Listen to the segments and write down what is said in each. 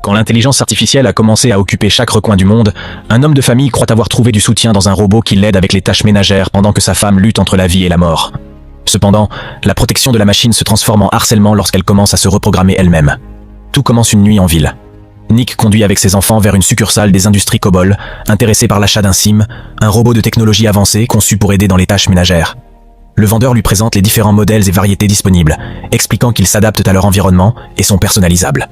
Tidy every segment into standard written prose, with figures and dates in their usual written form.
Quand l'intelligence artificielle a commencé à occuper chaque recoin du monde, un homme de famille croit avoir trouvé du soutien dans un robot qui l'aide avec les tâches ménagères pendant que sa femme lutte entre la vie et la mort. Cependant, la protection de la machine se transforme en harcèlement lorsqu'elle commence à se reprogrammer elle-même. Tout commence une nuit en ville. Nick conduit avec ses enfants vers une succursale des industries COBOL, intéressé par l'achat d'un Sim, un robot de technologie avancée conçu pour aider dans les tâches ménagères. Le vendeur lui présente les différents modèles et variétés disponibles, expliquant qu'ils s'adaptent à leur environnement et sont personnalisables.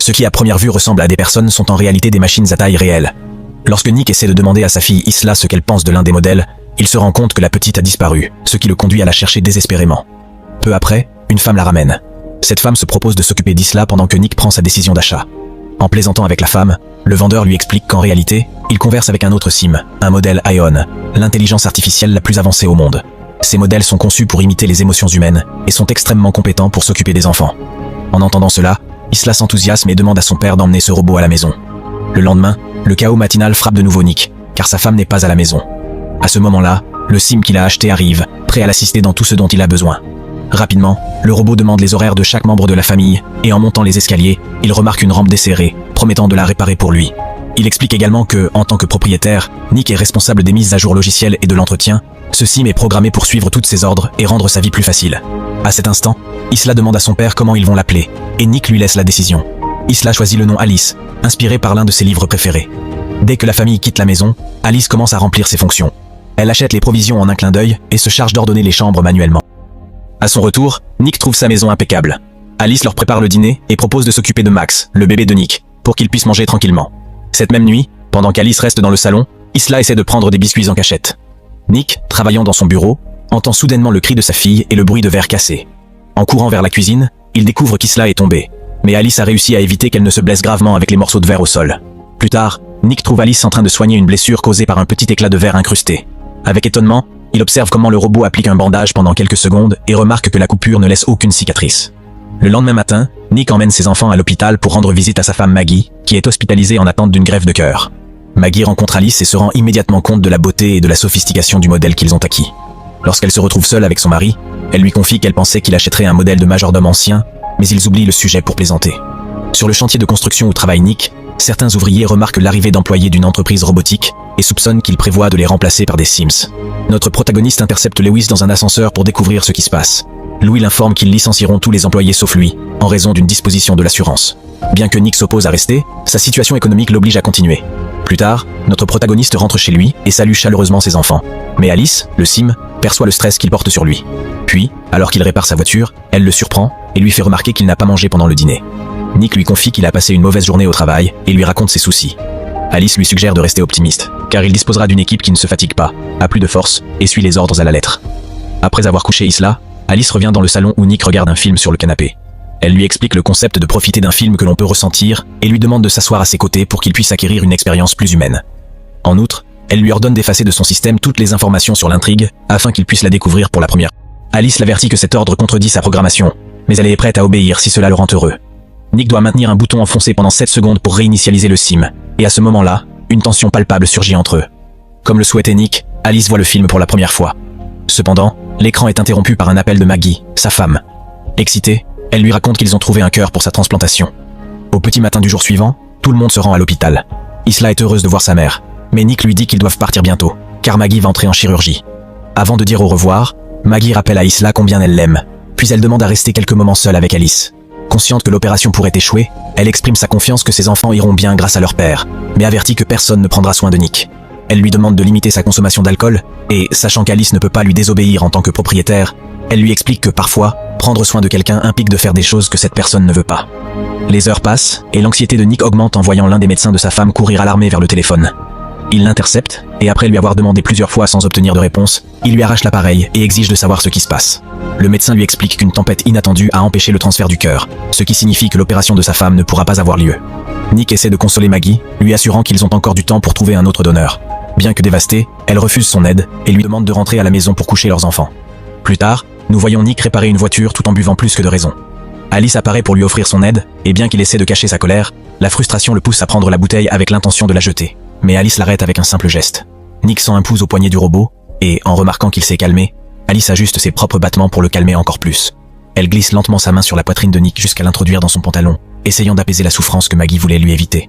Ce qui à première vue ressemble à des personnes sont en réalité des machines à taille réelle. Lorsque Nick essaie de demander à sa fille Isla ce qu'elle pense de l'un des modèles, il se rend compte que la petite a disparu, ce qui le conduit à la chercher désespérément. Peu après, une femme la ramène. Cette femme se propose de s'occuper d'Isla pendant que Nick prend sa décision d'achat. En plaisantant avec la femme, le vendeur lui explique qu'en réalité, il converse avec un autre Sim, un modèle Ion, l'intelligence artificielle la plus avancée au monde. Ces modèles sont conçus pour imiter les émotions humaines et sont extrêmement compétents pour s'occuper des enfants. En entendant cela, Isla s'enthousiasme et demande à son père d'emmener ce robot à la maison. Le lendemain, le chaos matinal frappe de nouveau Nick, car sa femme n'est pas à la maison. À ce moment-là, le Sim qu'il a acheté arrive, prêt à l'assister dans tout ce dont il a besoin. Rapidement, le robot demande les horaires de chaque membre de la famille, et en montant les escaliers, il remarque une rampe desserrée, promettant de la réparer pour lui. Il explique également que, en tant que propriétaire, Nick est responsable des mises à jour logicielles et de l'entretien. Ce Sim est programmé pour suivre tous ses ordres et rendre sa vie plus facile. À cet instant, Isla demande à son père comment ils vont l'appeler, et Nick lui laisse la décision. Isla choisit le nom Alice, inspiré par l'un de ses livres préférés. Dès que la famille quitte la maison, Alice commence à remplir ses fonctions. Elle achète les provisions en un clin d'œil et se charge d'ordonner les chambres manuellement. À son retour, Nick trouve sa maison impeccable. Alice leur prépare le dîner et propose de s'occuper de Max, le bébé de Nick, pour qu'il puisse manger tranquillement. Cette même nuit, pendant qu'Alice reste dans le salon, Isla essaie de prendre des biscuits en cachette. Nick, travaillant dans son bureau, entend soudainement le cri de sa fille et le bruit de verre cassé. En courant vers la cuisine, il découvre qu'Isla est tombée. Mais Alice a réussi à éviter qu'elle ne se blesse gravement avec les morceaux de verre au sol. Plus tard, Nick trouve Alice en train de soigner une blessure causée par un petit éclat de verre incrusté. Avec étonnement, il observe comment le robot applique un bandage pendant quelques secondes et remarque que la coupure ne laisse aucune cicatrice. Le lendemain matin, Nick emmène ses enfants à l'hôpital pour rendre visite à sa femme Maggie, qui est hospitalisée en attente d'une greffe de cœur. Maggie rencontre Alice et se rend immédiatement compte de la beauté et de la sophistication du modèle qu'ils ont acquis. Lorsqu'elle se retrouve seule avec son mari, elle lui confie qu'elle pensait qu'il achèterait un modèle de majordome ancien, mais ils oublient le sujet pour plaisanter. Sur le chantier de construction où travaille Nick, certains ouvriers remarquent l'arrivée d'employés d'une entreprise robotique et soupçonnent qu'il prévoit de les remplacer par des Sims. Notre protagoniste intercepte Lewis dans un ascenseur pour découvrir ce qui se passe. Louis l'informe qu'ils licencieront tous les employés sauf lui, en raison d'une disposition de l'assurance. Bien que Nick s'oppose à rester, sa situation économique l'oblige à continuer. Plus tard, notre protagoniste rentre chez lui et salue chaleureusement ses enfants. Mais Alice, le Sim, perçoit le stress qu'il porte sur lui. Puis, alors qu'il répare sa voiture, elle le surprend et lui fait remarquer qu'il n'a pas mangé pendant le dîner. Nick lui confie qu'il a passé une mauvaise journée au travail et lui raconte ses soucis. Alice lui suggère de rester optimiste, car il disposera d'une équipe qui ne se fatigue pas, a plus de force et suit les ordres à la lettre. Après avoir couché Isla, Alice revient dans le salon où Nick regarde un film sur le canapé. Elle lui explique le concept de profiter d'un film que l'on peut ressentir et lui demande de s'asseoir à ses côtés pour qu'il puisse acquérir une expérience plus humaine. En outre, elle lui ordonne d'effacer de son système toutes les informations sur l'intrigue afin qu'il puisse la découvrir pour la première. Alice l'avertit que cet ordre contredit sa programmation, mais elle est prête à obéir si cela le rend heureux. Nick doit maintenir un bouton enfoncé pendant 7 secondes pour réinitialiser le Sim, et à ce moment-là, une tension palpable surgit entre eux. Comme le souhaitait Nick, Alice voit le film pour la première fois. Cependant, l'écran est interrompu par un appel de Maggie, sa femme. Excitée, elle lui raconte qu'ils ont trouvé un cœur pour sa transplantation. Au petit matin du jour suivant, tout le monde se rend à l'hôpital. Isla est heureuse de voir sa mère, mais Nick lui dit qu'ils doivent partir bientôt, car Maggie va entrer en chirurgie. Avant de dire au revoir, Maggie rappelle à Isla combien elle l'aime, puis elle demande à rester quelques moments seule avec Alice. Consciente que l'opération pourrait échouer, elle exprime sa confiance que ses enfants iront bien grâce à leur père, mais avertit que personne ne prendra soin de Nick. Elle lui demande de limiter sa consommation d'alcool, et, sachant qu'Alice ne peut pas lui désobéir en tant que propriétaire, elle lui explique que parfois, prendre soin de quelqu'un implique de faire des choses que cette personne ne veut pas. Les heures passent, et l'anxiété de Nick augmente en voyant l'un des médecins de sa femme courir alarmé vers le téléphone. Il l'intercepte, et après lui avoir demandé plusieurs fois sans obtenir de réponse, il lui arrache l'appareil et exige de savoir ce qui se passe. Le médecin lui explique qu'une tempête inattendue a empêché le transfert du cœur, ce qui signifie que l'opération de sa femme ne pourra pas avoir lieu. Nick essaie de consoler Maggie, lui assurant qu'ils ont encore du temps pour trouver un autre donneur. Bien que dévastée, elle refuse son aide et lui demande de rentrer à la maison pour coucher leurs enfants. Plus tard, nous voyons Nick réparer une voiture tout en buvant plus que de raison. Alice apparaît pour lui offrir son aide, et bien qu'il essaie de cacher sa colère, la frustration le pousse à prendre la bouteille avec l'intention de la jeter. Mais Alice l'arrête avec un simple geste. Nick sent un pouce au poignet du robot, et, en remarquant qu'il s'est calmé, Alice ajuste ses propres battements pour le calmer encore plus. Elle glisse lentement sa main sur la poitrine de Nick jusqu'à l'introduire dans son pantalon, essayant d'apaiser la souffrance que Maggie voulait lui éviter.